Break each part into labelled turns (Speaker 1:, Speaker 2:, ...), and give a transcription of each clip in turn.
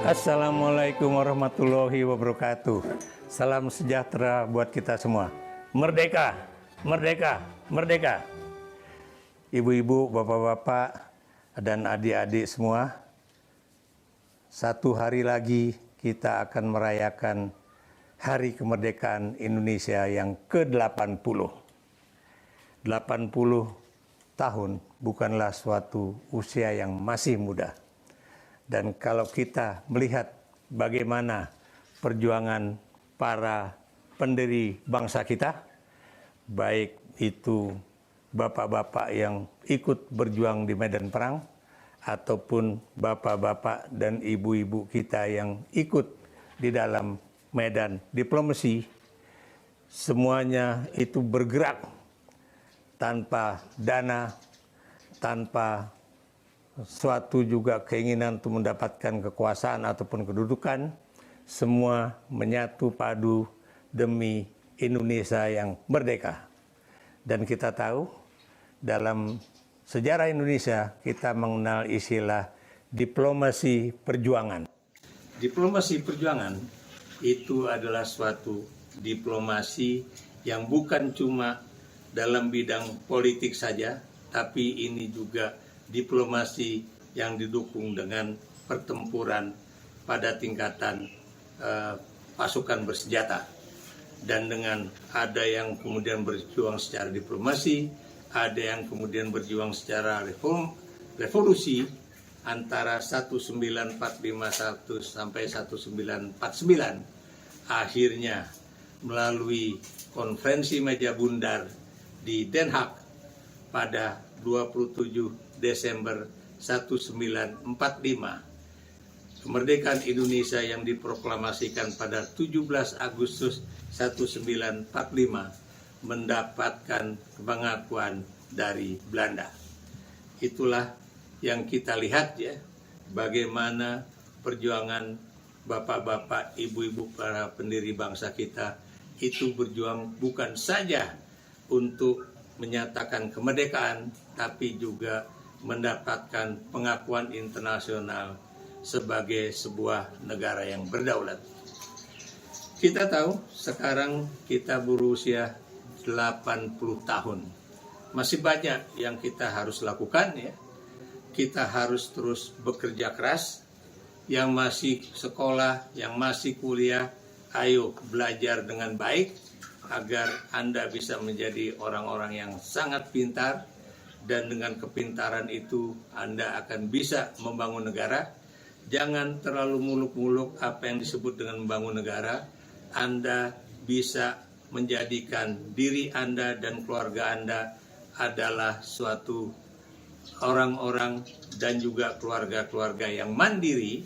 Speaker 1: Assalamualaikum warahmatullahi wabarakatuh. Salam sejahtera buat kita semua. Merdeka, merdeka, merdeka. Ibu-ibu, bapak-bapak, dan adik-adik semua, satu hari lagi kita akan merayakan Hari Kemerdekaan Indonesia yang ke-80. 80 tahun bukanlah suatu usia yang masih muda. Dan kalau kita melihat bagaimana perjuangan para pendiri bangsa kita, baik itu bapak-bapak yang ikut berjuang di medan perang, ataupun bapak-bapak dan ibu-ibu kita yang ikut di dalam medan diplomasi, semuanya itu bergerak tanpa dana, tanpa suatu juga keinginan untuk mendapatkan kekuasaan ataupun kedudukan, semua menyatu padu demi Indonesia yang merdeka. Dan kita tahu dalam sejarah Indonesia kita mengenal istilah diplomasi perjuangan. Diplomasi perjuangan itu adalah suatu diplomasi yang bukan cuma dalam bidang politik saja, tapi ini juga diplomasi yang didukung dengan pertempuran pada tingkatan pasukan bersenjata. Dan dengan ada yang kemudian berjuang secara diplomasi, ada yang kemudian berjuang secara revolusi antara 1945 sampai 1949. Akhirnya melalui konferensi meja bundar di Den Haag pada 27 Desember 1945, kemerdekaan Indonesia yang diproklamasikan pada 17 Agustus 1945 mendapatkan pengakuan dari Belanda. Itulah yang kita lihat ya, bagaimana perjuangan bapak-bapak, ibu-ibu para pendiri bangsa kita itu berjuang bukan saja untuk menyatakan kemerdekaan, tapi juga mendapatkan pengakuan internasional sebagai sebuah negara yang berdaulat. Kita tahu sekarang kita berusia 80 tahun. Masih banyak yang kita harus lakukan ya. Kita harus terus bekerja keras. Yang masih sekolah, yang masih kuliah, ayo belajar dengan baik agar Anda bisa menjadi orang-orang yang sangat pintar, dan dengan kepintaran itu Anda akan bisa membangun negara. Jangan terlalu muluk-muluk apa yang disebut dengan membangun negara. Anda bisa menjadikan diri Anda dan keluarga Anda adalah suatu orang-orang dan juga keluarga-keluarga yang mandiri,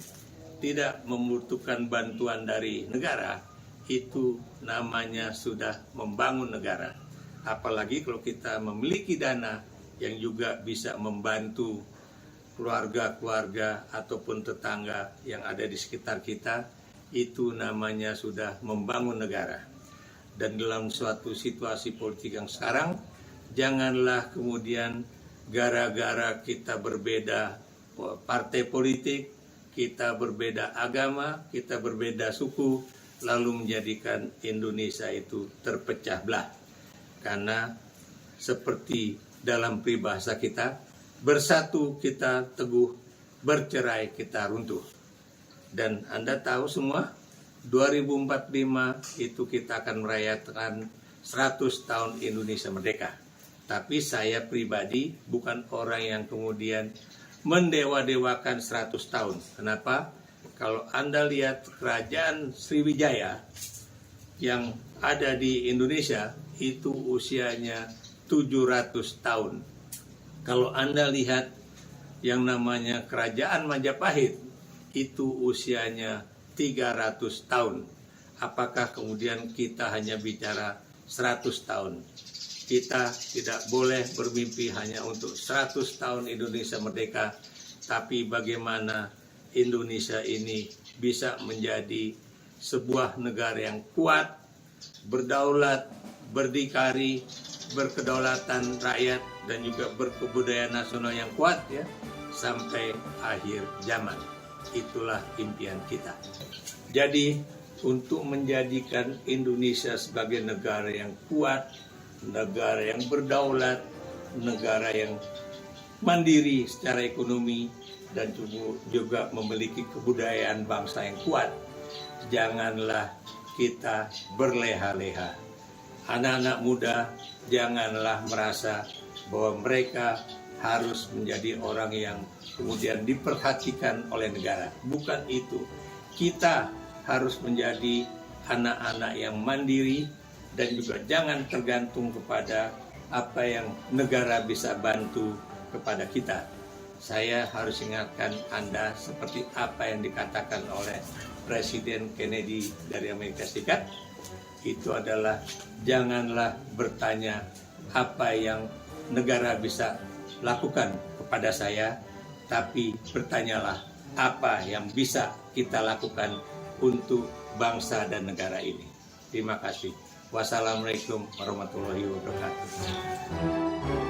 Speaker 1: tidak membutuhkan bantuan dari negara. Itu namanya sudah membangun negara. Apalagi kalau kita memiliki dana yang juga bisa membantu keluarga-keluarga ataupun tetangga yang ada di sekitar kita, itu namanya sudah membangun negara. Dan dalam suatu situasi politik yang sekarang, janganlah kemudian gara-gara kita berbeda partai politik, kita berbeda agama, kita berbeda suku, lalu menjadikan Indonesia itu terpecah belah. Karena seperti dalam peribahasa kita, bersatu kita teguh, bercerai kita runtuh. Dan Anda tahu semua, 2045 itu kita akan merayakan 100 tahun Indonesia merdeka. Tapi saya pribadi bukan orang yang kemudian mendewa-dewakan 100 tahun. Kenapa? Kalau Anda lihat kerajaan Sriwijaya yang ada di Indonesia, itu usianya 700 tahun. Kalau Anda lihat yang namanya kerajaan Majapahit, itu usianya 300 tahun. Apakah kemudian kita hanya bicara 100 tahun? Kita tidak boleh bermimpi hanya untuk 100 tahun Indonesia merdeka, tapi bagaimana Indonesia ini bisa menjadi sebuah negara yang kuat, berdaulat, berdikari, berkedaulatan rakyat, dan juga berkebudayaan nasional yang kuat ya, sampai akhir zaman. itulah impian kita. Jadi untuk menjadikan Indonesia sebagai negara yang kuat, negara yang berdaulat, negara yang mandiri secara ekonomi, dan juga memiliki kebudayaan bangsa yang kuat, janganlah kita berleha-leha. Anak-anak muda, janganlah merasa bahwa mereka harus menjadi orang yang kemudian diperhatikan oleh negara. Bukan itu. Kita harus menjadi anak-anak yang mandiri dan juga jangan tergantung kepada apa yang negara bisa bantu kepada kita. Saya harus ingatkan Anda seperti apa yang dikatakan oleh Presiden Kennedy dari Amerika Serikat. Itu adalah janganlah bertanya apa yang negara bisa lakukan kepada saya, tapi bertanyalah apa yang bisa kita lakukan untuk bangsa dan negara ini. Terima kasih. Wassalamualaikum warahmatullahi wabarakatuh.